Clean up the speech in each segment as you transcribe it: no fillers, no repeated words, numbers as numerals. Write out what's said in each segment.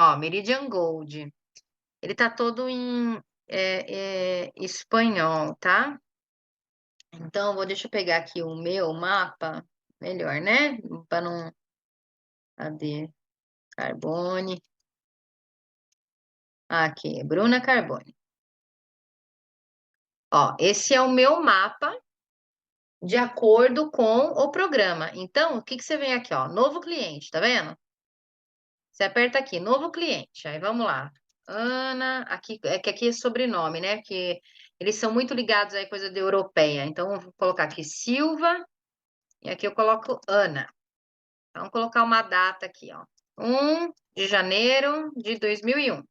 Ó, Meridian Gold. Ele tá todo em espanhol, tá? Então, deixa eu pegar aqui o meu mapa, melhor, né? Para não. Cadê? Carbone. Aqui, Bruna Carbone. Ó, esse é o meu mapa de acordo com o programa. Então, o que que você vem aqui, ó? Novo cliente, tá vendo? Você aperta aqui, novo cliente. Aí vamos lá. Ana, aqui é que aqui é sobrenome, né? Que eles são muito ligados aí coisa de europeia. Então, eu vou colocar aqui Silva e aqui eu coloco Ana. Vamos colocar uma data aqui, ó. 1 de janeiro de 2001.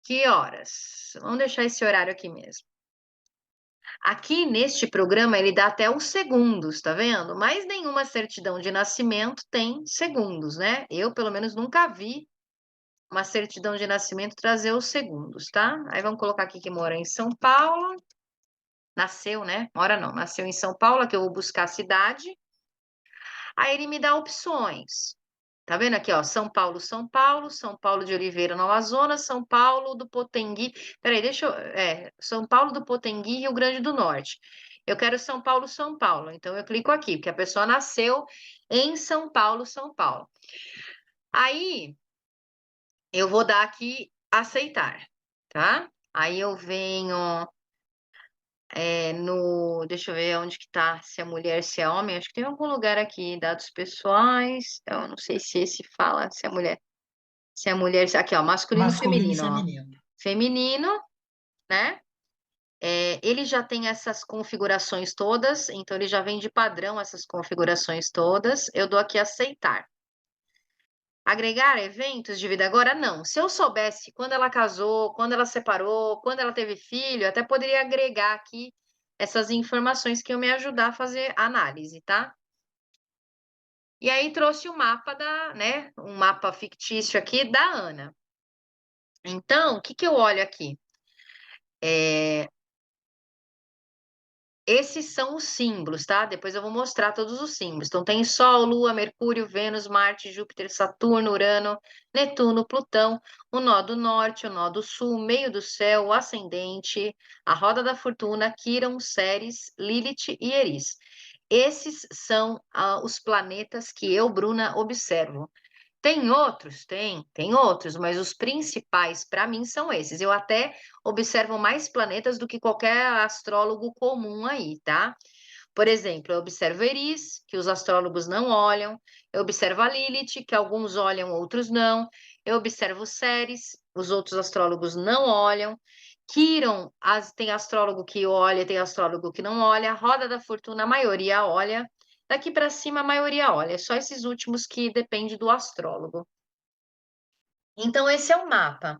Que horas? Vamos deixar esse horário aqui mesmo. Aqui neste programa ele dá até os segundos, tá vendo? Mas nenhuma certidão de nascimento tem segundos, né? Eu, pelo menos, nunca vi uma certidão de nascimento trazer os segundos, tá? Aí vamos colocar aqui que mora em São Paulo. Nasceu, né? Mora não, nasceu em São Paulo, que eu vou buscar a cidade. Aí ele me dá opções. Tá vendo aqui, ó? São Paulo, São Paulo, São Paulo de Oliveira, no Amazonas, São Paulo do Potengui. Peraí, deixa eu. São Paulo do Potengui, Rio Grande do Norte. Eu quero São Paulo, São Paulo. Então eu clico aqui, porque a pessoa nasceu em São Paulo, São Paulo. Aí eu vou dar aqui aceitar, tá? Aí eu venho no. Deixa eu ver onde que tá, se é mulher, se é homem. Acho que tem algum lugar aqui, dados pessoais. Eu não sei se esse fala, se é mulher. Se é mulher, aqui, ó, masculino e Masculino e feminino, ó. feminino. Feminino, né? Ele já tem essas configurações todas, então ele já vem de padrão essas configurações todas. Eu dou aqui aceitar. Agregar eventos de vida agora? Não. Se eu soubesse quando ela casou, quando ela separou, quando ela teve filho, eu até poderia agregar aqui essas informações que iam me ajudar a fazer a análise, tá? E aí trouxe o mapa né? Um mapa fictício aqui da Ana. Então, o que que eu olho aqui? É, Esses são os símbolos, tá? Depois eu vou mostrar todos os símbolos. Então, tem Sol, Lua, Mercúrio, Vênus, Marte, Júpiter, Saturno, Urano, Netuno, Plutão, o nó do norte, o nó do sul, meio do céu, o ascendente, a roda da fortuna, Quirón, Ceres, Lilith e Eris. Esses são os planetas que eu, Bruna, observo. Tem outros? Tem outros, mas os principais para mim são esses. Eu até observo mais planetas do que qualquer astrólogo comum aí, tá? Por exemplo, eu observo Eris, que os astrólogos não olham, eu observo a Lilith, que alguns olham, outros não, eu observo Ceres, os outros astrólogos não olham. Quirón, tem astrólogo que olha, tem astrólogo que não olha, a Roda da Fortuna, a maioria olha. Daqui para cima, a maioria olha, é só esses últimos que depende do astrólogo. Então, esse é o mapa.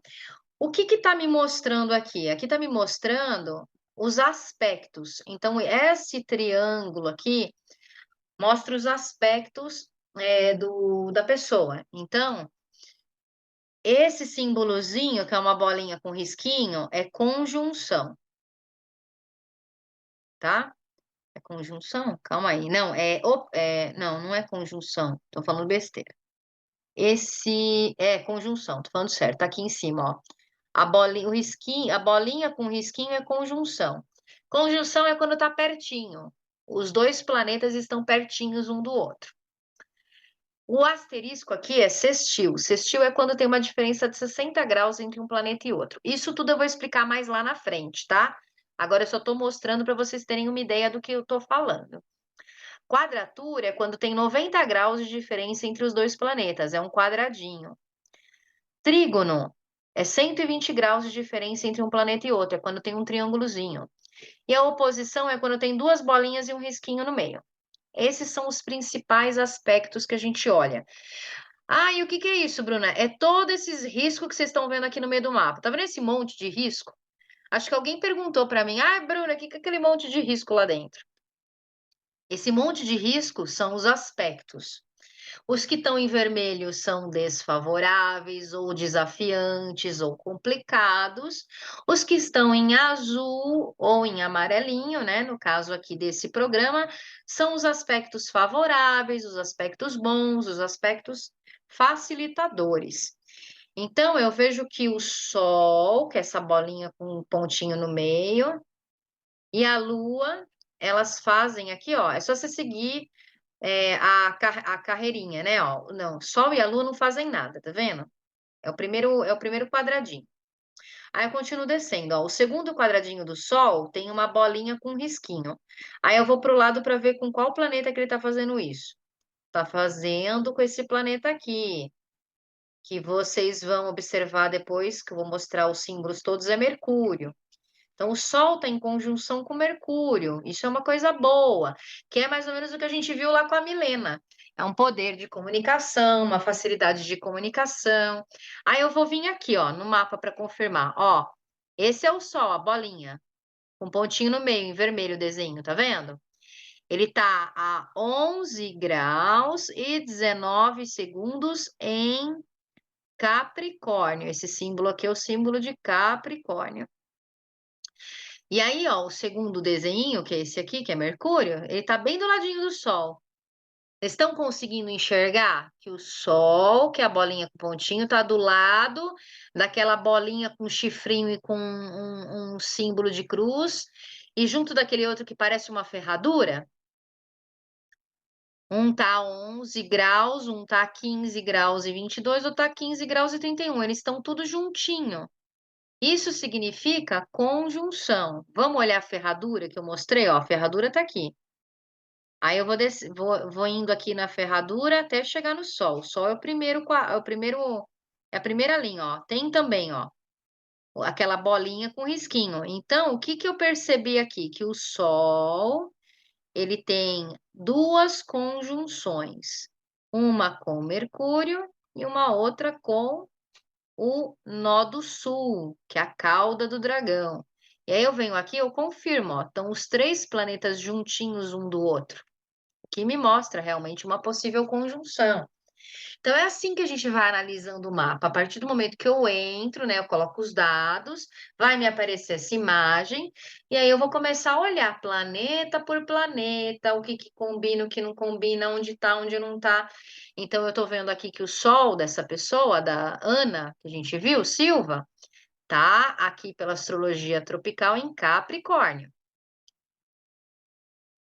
O que está me mostrando aqui? Aqui está me mostrando os aspectos. Então, esse triângulo aqui mostra os aspectos da pessoa. Então, esse símbolozinho, que é uma bolinha com risquinho, é conjunção, tá? É conjunção? Calma aí. Não, não, não é conjunção. Estou falando besteira. Esse é conjunção, tô falando certo, tá aqui em cima, ó. A bolinha, o risquinho, a bolinha com risquinho é conjunção. Conjunção é quando tá pertinho. Os dois planetas estão pertinhos um do outro. O asterisco aqui é sextil. Sextil é quando tem uma diferença de 60 graus entre um planeta e outro. Isso tudo eu vou explicar mais lá na frente, tá? Agora eu só estou mostrando para vocês terem uma ideia do que eu estou falando. Quadratura é quando tem 90 graus de diferença entre os dois planetas, é um quadradinho. Trígono é 120 graus de diferença entre um planeta e outro, é quando tem um triângulozinho. E a oposição é quando tem duas bolinhas e um risquinho no meio. Esses são os principais aspectos que a gente olha. Ah, e o que que é isso, Bruna? É todos esses riscos que vocês estão vendo aqui no meio do mapa. Tá vendo esse monte de risco? Acho que alguém perguntou para mim: ah, Bruna, o que que é aquele monte de risco lá dentro? Esse monte de risco são os aspectos. Os que estão em vermelho são desfavoráveis ou desafiantes ou complicados. Os que estão em azul ou em amarelinho, né, no caso aqui desse programa, são os aspectos favoráveis, os aspectos bons, os aspectos facilitadores. Então, eu vejo que o Sol, que é essa bolinha com um pontinho no meio, e a Lua, elas fazem aqui, ó. É só você seguir a carreirinha, né? Ó. Não, Sol e a Lua não fazem nada, tá vendo? É o primeiro quadradinho. Aí eu continuo descendo, ó. O segundo quadradinho do Sol tem uma bolinha com um risquinho. Aí eu vou pro lado para ver com qual planeta que ele tá fazendo isso. Tá fazendo com esse planeta aqui, que vocês vão observar depois, que eu vou mostrar os símbolos todos, é Mercúrio. Então, o Sol está em conjunção com Mercúrio. Isso é uma coisa boa, que é mais ou menos o que a gente viu lá com a Milena. É um poder de comunicação, uma facilidade de comunicação. Aí eu vou vir aqui, ó, no mapa para confirmar. Ó, esse é o Sol, a bolinha, com um pontinho no meio, em vermelho o desenho, tá vendo? Ele está a 11 graus e 19 segundos em Capricórnio. Esse símbolo aqui é o símbolo de Capricórnio. E aí, ó, o segundo desenho, que é esse aqui, que é Mercúrio, ele tá bem do ladinho do Sol. Vocês estão conseguindo enxergar que o Sol, que é a bolinha com pontinho, tá do lado daquela bolinha com chifrinho e com um símbolo de cruz, e junto daquele outro que parece uma ferradura? Um tá 11 graus, um tá 15 graus e 22, outro tá 15 graus e 31. Eles estão tudo juntinho. Isso significa conjunção. Vamos olhar a ferradura que eu mostrei? Ó, a ferradura está aqui. Aí eu vou indo aqui na ferradura até chegar no Sol. O Sol é o primeiro, é a primeira linha, ó. Tem também, ó, aquela bolinha com risquinho. Então, o que que eu percebi aqui? Que o Sol, ele tem duas conjunções. Uma com Mercúrio e uma outra com o nó do sul, que é a cauda do dragão. E aí eu venho aqui, eu confirmo, ó, estão os três planetas juntinhos um do outro, o que me mostra realmente uma possível conjunção. Então é assim que a gente vai analisando o mapa. A partir do momento que eu entro, né, eu coloco os dados, vai me aparecer essa imagem, e aí eu vou começar a olhar planeta por planeta, o que que combina, o que não combina, onde está, onde não está. Então eu estou vendo aqui que o Sol dessa pessoa, da Ana, que a gente viu, Silva, tá aqui pela astrologia tropical em Capricórnio.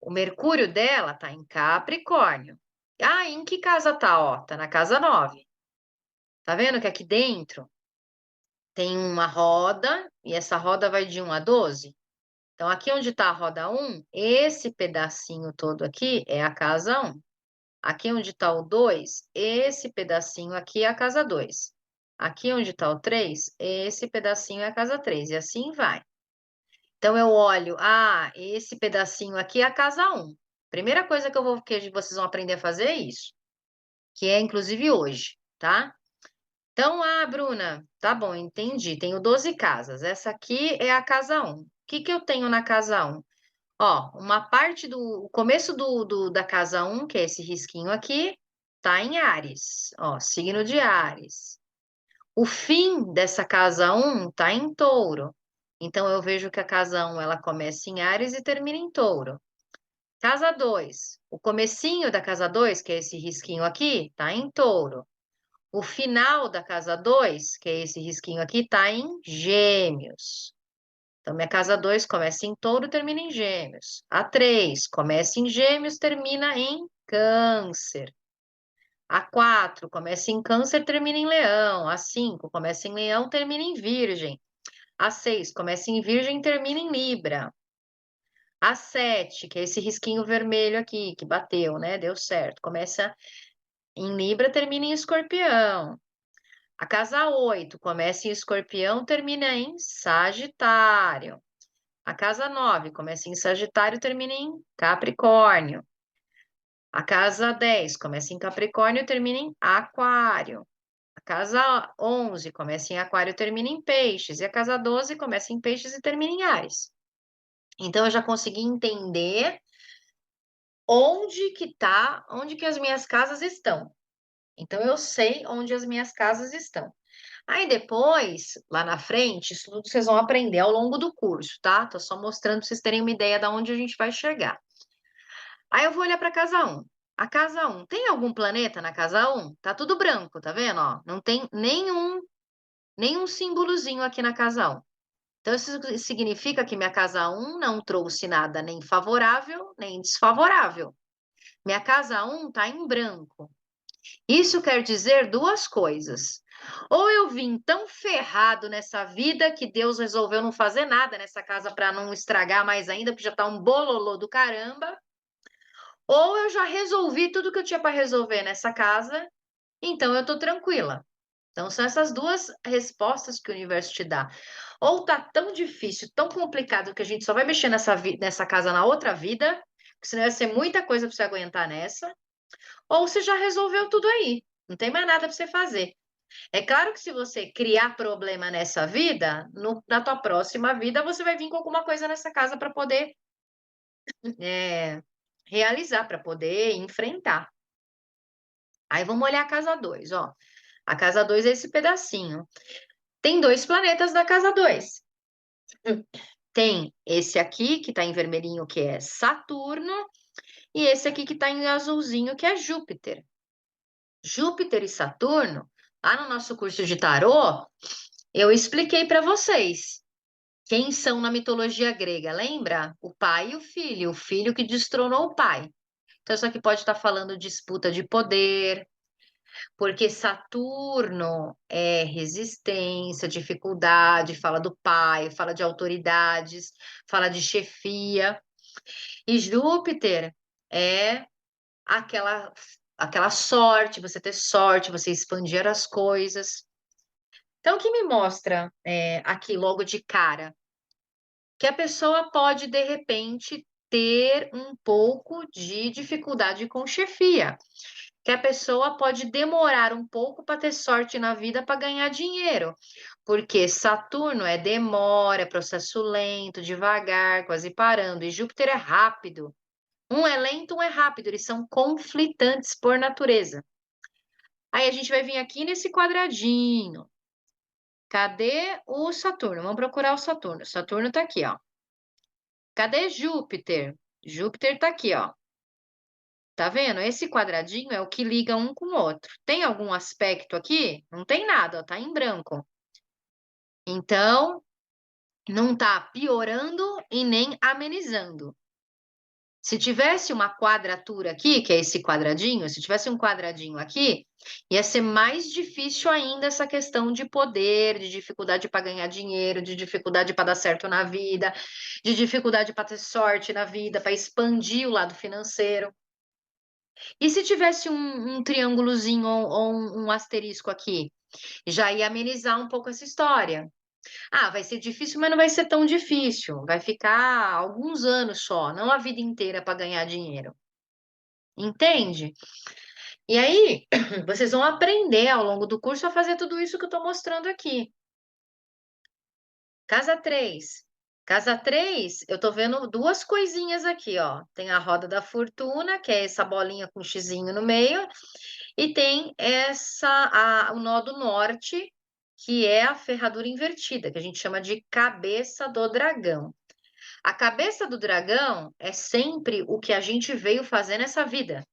O Mercúrio dela tá em Capricórnio. Ah, em que casa tá? Ó, tá na casa 9. Tá vendo que aqui dentro tem uma roda e essa roda vai de 1 a 12? Então, aqui onde está a roda 1, esse pedacinho todo aqui é a casa 1. Aqui onde está o 2, esse pedacinho aqui é a casa 2. Aqui onde está o 3, esse pedacinho é a casa 3. E assim vai. Então, eu olho, esse pedacinho aqui é a casa 1. Primeira coisa que vocês vão aprender a fazer é isso, que é inclusive hoje, tá? Então, Bruna, tá bom, entendi. Tenho 12 casas. Essa aqui é a casa 1. O que que eu tenho na casa 1? Ó, uma parte o começo da casa 1, que é esse risquinho aqui, tá em Áries. Ó, signo de Áries. O fim dessa casa 1 tá em Touro. Então, eu vejo que a casa 1 ela começa em Áries e termina em Touro. Casa 2. O comecinho da casa 2, que é esse risquinho aqui, tá em Touro. O final da casa 2, que é esse risquinho aqui, está em Gêmeos. Então, minha casa 2 começa em Touro, termina em Gêmeos. A 3 começa em Gêmeos, termina em Câncer. A 4 começa em Câncer, termina em Leão. A 5 começa em Leão, termina em Virgem. A 6 começa em Virgem, termina em Libra. A 7, que é esse risquinho vermelho aqui, que bateu, né? Deu certo. Começa em Libra, termina em Escorpião. A casa 8 começa em Escorpião, termina em Sagitário. A casa 9 começa em Sagitário, termina em Capricórnio. A casa 10 começa em Capricórnio, termina em Aquário. A casa 11 começa em Aquário, termina em Peixes. E a casa 12 começa em Peixes e termina em Áries. Então eu já consegui entender onde que as minhas casas estão. Então eu sei onde as minhas casas estão. Aí depois, lá na frente, isso tudo vocês vão aprender ao longo do curso, tá? Tô só mostrando para vocês terem uma ideia de onde a gente vai chegar. Aí eu vou olhar para casa 1. a casa 1. Tem algum planeta na casa 1? Tá tudo branco, tá vendo, ó? Não tem nenhum símbolozinho aqui na casa 1. Então, isso significa que minha casa 1 não trouxe nada nem favorável, nem desfavorável. Minha casa 1 tá em branco. Isso quer dizer duas coisas. Ou eu vim tão ferrado nessa vida que Deus resolveu não fazer nada nessa casa para não estragar mais ainda, porque já tá um bololô do caramba. Ou eu já resolvi tudo que eu tinha para resolver nessa casa, então eu tô tranquila. Então são essas duas respostas que o universo te dá. Ou tá tão difícil, tão complicado que a gente só vai mexer nessa casa na outra vida, porque senão vai ser muita coisa para você aguentar nessa. Ou você já resolveu tudo aí. Não tem mais nada para você fazer. É claro que se você criar problema nessa vida, na tua próxima vida você vai vir com alguma coisa nessa casa para poder realizar, para poder enfrentar. Aí vamos olhar a casa 2, ó. A casa 2 é esse pedacinho. Tem 2 planetas da casa 2. Tem esse aqui, que está em vermelhinho, que é Saturno, e esse aqui que está em azulzinho, que é Júpiter. Júpiter e Saturno, lá no nosso curso de tarô, eu expliquei para vocês quem são na mitologia grega, lembra? O pai e o filho que destronou o pai. Então, isso aqui pode estar falando disputa de poder, porque Saturno é resistência, dificuldade, fala do pai, fala de autoridades, fala de chefia. E Júpiter é aquela sorte, você ter sorte, você expandir as coisas. Então, o que me mostra aqui logo de cara? Que a pessoa pode, de repente, ter um pouco de dificuldade com chefia. Que a pessoa pode demorar um pouco para ter sorte na vida para ganhar dinheiro. Porque Saturno é demora, é processo lento, devagar, quase parando. E Júpiter é rápido. Um é lento, um é rápido. Eles são conflitantes por natureza. Aí a gente vai vir aqui nesse quadradinho. Cadê o Saturno? Vamos procurar o Saturno. Saturno está aqui, ó. Cadê Júpiter? Júpiter está aqui, ó. Tá vendo? Esse quadradinho é o que liga um com o outro. Tem algum aspecto aqui? Não tem nada, ó, tá em branco. Então, não tá piorando e nem amenizando. Se tivesse uma quadratura aqui, que é esse quadradinho, se tivesse um quadradinho aqui, ia ser mais difícil ainda essa questão de poder, de dificuldade para ganhar dinheiro, de dificuldade para dar certo na vida, de dificuldade para ter sorte na vida, para expandir o lado financeiro. E se tivesse um triângulozinho ou um asterisco aqui? Já ia amenizar um pouco essa história. Ah, vai ser difícil, mas não vai ser tão difícil. Vai ficar alguns anos só, não a vida inteira para ganhar dinheiro. Entende? E aí, vocês vão aprender ao longo do curso a fazer tudo isso que eu estou mostrando aqui. Casa 3. Casa 3, eu tô vendo duas coisinhas aqui, ó. Tem a roda da fortuna, que é essa bolinha com xizinho no meio, e tem o nó do norte, que é a ferradura invertida, que a gente chama de cabeça do dragão. A cabeça do dragão é sempre o que a gente veio fazer nessa vida.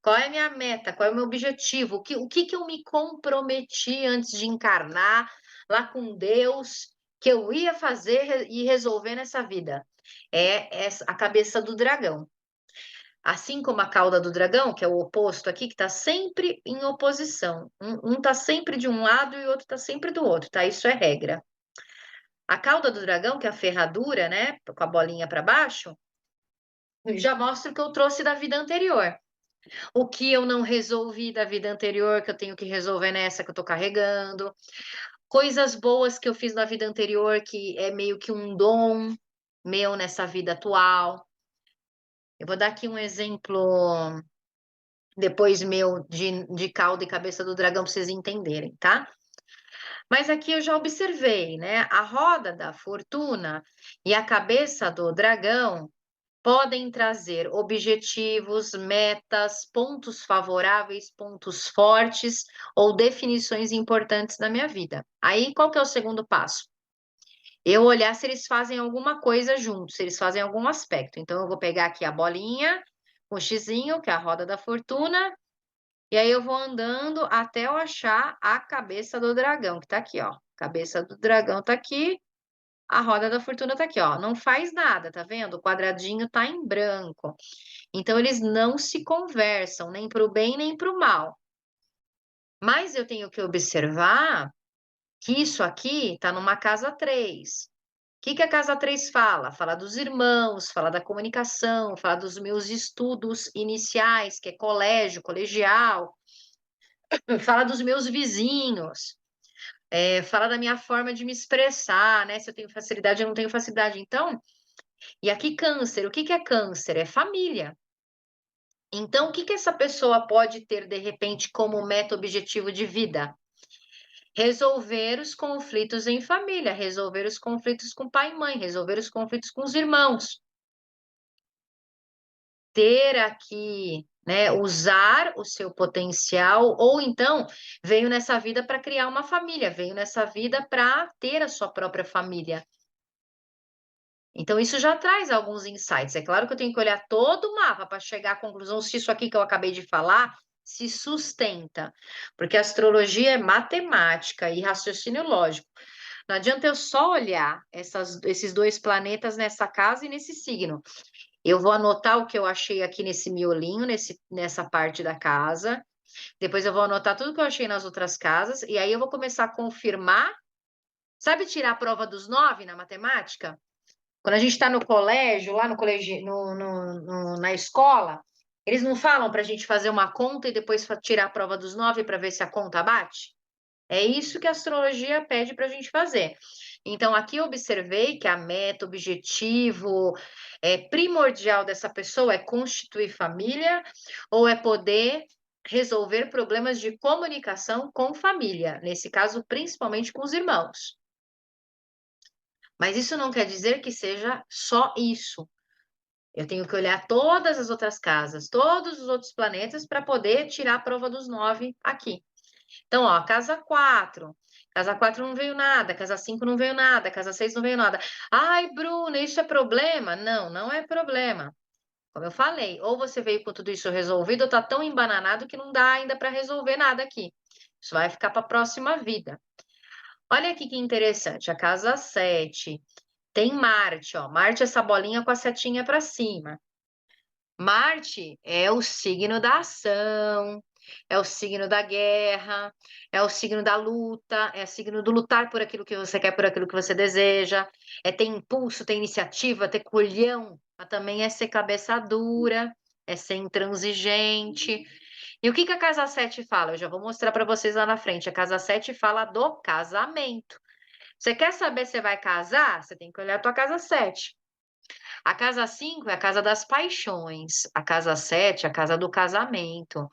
Qual é a minha meta? Qual é o meu objetivo? O que eu me comprometi antes de encarnar lá com Deus que eu ia fazer e resolver nessa vida? É a cabeça do dragão. Assim como a cauda do dragão, que é o oposto aqui, que está sempre em oposição. Um está sempre de um lado e o outro está sempre do outro, tá? Isso é regra. A cauda do dragão, que é a ferradura, né, com a bolinha para baixo, já mostra o que eu trouxe da vida anterior. O que eu não resolvi da vida anterior, que eu tenho que resolver nessa que eu tô carregando. Coisas boas que eu fiz na vida anterior, que é meio que um dom meu nessa vida atual. Eu vou dar aqui um exemplo depois meu de cauda e cabeça do dragão para vocês entenderem, tá? Mas aqui eu já observei, né? A roda da fortuna e a cabeça do dragão podem trazer objetivos, metas, pontos favoráveis, pontos fortes ou definições importantes na minha vida. Aí, qual que é o segundo passo? Eu olhar se eles fazem alguma coisa juntos, se eles fazem algum aspecto. Então, eu vou pegar aqui a bolinha, o xizinho, que é a roda da fortuna, e aí eu vou andando até eu achar a cabeça do dragão, que tá aqui, ó. Cabeça do dragão tá aqui, a roda da fortuna tá aqui, ó. Não faz nada, tá vendo? O quadradinho tá em branco. Então eles não se conversam, nem para o bem nem para o mal. Mas eu tenho que observar que isso aqui está numa casa 3. O que que a casa 3 fala? Fala dos irmãos, fala da comunicação, fala dos meus estudos iniciais, que é colégio, colegial, fala dos meus vizinhos, fala da minha forma de me expressar, né? Se eu tenho facilidade ou não tenho facilidade. Então, e aqui câncer, o que que é câncer? É família. Então, o que que essa pessoa pode ter, de repente, como meta objetivo de vida? Resolver os conflitos em família, resolver os conflitos com pai e mãe, resolver os conflitos com os irmãos. Ter aqui, né, usar o seu potencial, ou então veio nessa vida para criar uma família, veio nessa vida para ter a sua própria família. Então, isso já traz alguns insights. É claro que eu tenho que olhar todo o mapa para chegar à conclusão se isso aqui que eu acabei de falar se sustenta, porque a astrologia é matemática e raciocínio lógico. Não adianta eu só olhar esses dois planetas nessa casa e nesse signo. Eu vou anotar o que eu achei aqui nesse miolinho, nessa parte da casa. Depois eu vou anotar tudo que eu achei nas outras casas. E aí eu vou começar a confirmar. Sabe tirar a prova dos 9 na matemática? Quando a gente está no colégio, lá no colégio, na escola, eles não falam para a gente fazer uma conta e depois tirar a prova dos 9 para ver se a conta bate? É isso que a astrologia pede para a gente fazer. Então, aqui eu observei que a meta, objetivo primordial dessa pessoa é constituir família ou é poder resolver problemas de comunicação com família, nesse caso, principalmente com os irmãos. Mas isso não quer dizer que seja só isso. Eu tenho que olhar todas as outras casas, todos os outros planetas para poder tirar a prova dos 9 aqui. Então, ó, casa 4 não veio nada, casa 5 não veio nada, casa 6 não veio nada. Ai, Bruna, isso é problema? Não, não é problema. Como eu falei, ou você veio com tudo isso resolvido, ou tá tão embananado que não dá ainda para resolver nada aqui. Isso vai ficar para a próxima vida. Olha aqui que interessante, a casa 7 tem Marte, ó. Marte é essa bolinha com a setinha para cima. Marte é o signo da ação, é o signo da guerra, é o signo da luta, é o signo do lutar por aquilo que você quer, por aquilo que você deseja, é ter impulso, ter iniciativa, ter culhão, mas também é ser cabeça dura, é ser intransigente. E o que que a casa 7 fala? Eu já vou mostrar para vocês lá na frente. A casa 7 fala do casamento. Você quer saber se vai casar? Você tem que olhar a tua casa 7. A casa 5 é a casa das paixões, a casa 7 é a casa do casamento.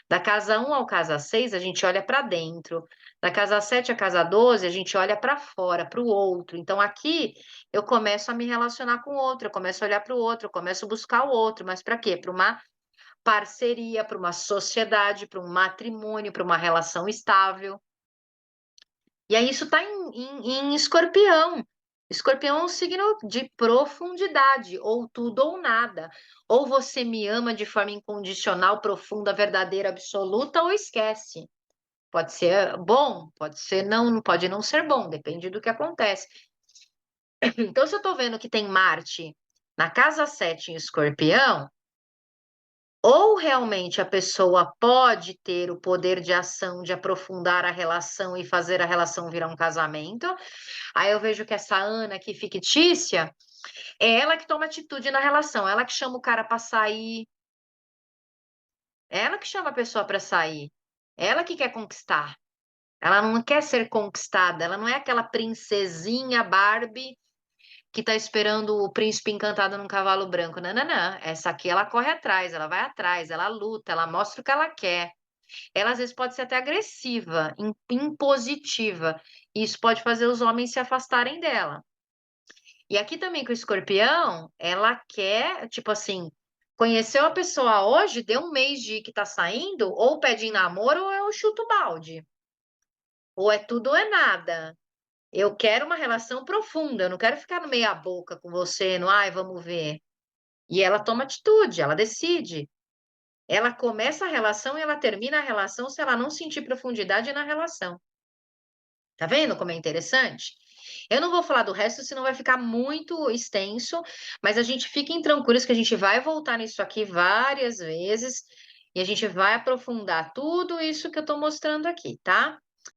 Da casa 1 ao casa 6 a gente olha para dentro. Da casa 7 à casa 12 a gente olha para fora, para o outro. Então aqui eu começo a me relacionar com o outro, eu começo a olhar para o outro, eu começo a buscar o outro, mas para quê? Para uma parceria, para uma sociedade, para um matrimônio, para uma relação estável. E aí isso está em escorpião. Escorpião é um signo de profundidade, ou tudo ou nada. Ou você me ama de forma incondicional, profunda, verdadeira, absoluta, ou esquece. Pode ser bom, pode ser não, pode não ser bom, depende do que acontece. Então, se eu estou vendo que tem Marte na casa 7 em Escorpião, ou realmente a pessoa pode ter o poder de ação, de aprofundar a relação e fazer a relação virar um casamento. Aí eu vejo que essa Ana aqui fictícia é ela que toma atitude na relação, ela que chama o cara para sair, ela que chama a pessoa para sair, ela que quer conquistar. Ela não quer ser conquistada, ela não é aquela princesinha Barbie que tá esperando o príncipe encantado num cavalo branco. Não, não, não. Essa aqui ela corre atrás, ela vai atrás, ela luta, ela mostra o que ela quer. Ela às vezes pode ser até agressiva, impositiva. E isso pode fazer os homens se afastarem dela. E aqui também com o escorpião, ela quer, tipo assim, conheceu a pessoa hoje, deu um mês de que tá saindo, ou pede em namoro ou eu chuto balde. Ou é tudo ou é nada. Eu quero uma relação profunda, eu não quero ficar no meia boca com você, no ai, vamos ver. E ela toma atitude, ela decide. Ela começa a relação e ela termina a relação se ela não sentir profundidade na relação. Tá vendo como é interessante? Eu não vou falar do resto, senão vai ficar muito extenso, mas a gente fiquem tranquilos que a gente vai voltar nisso aqui várias vezes e a gente vai aprofundar tudo isso que eu tô mostrando aqui, tá?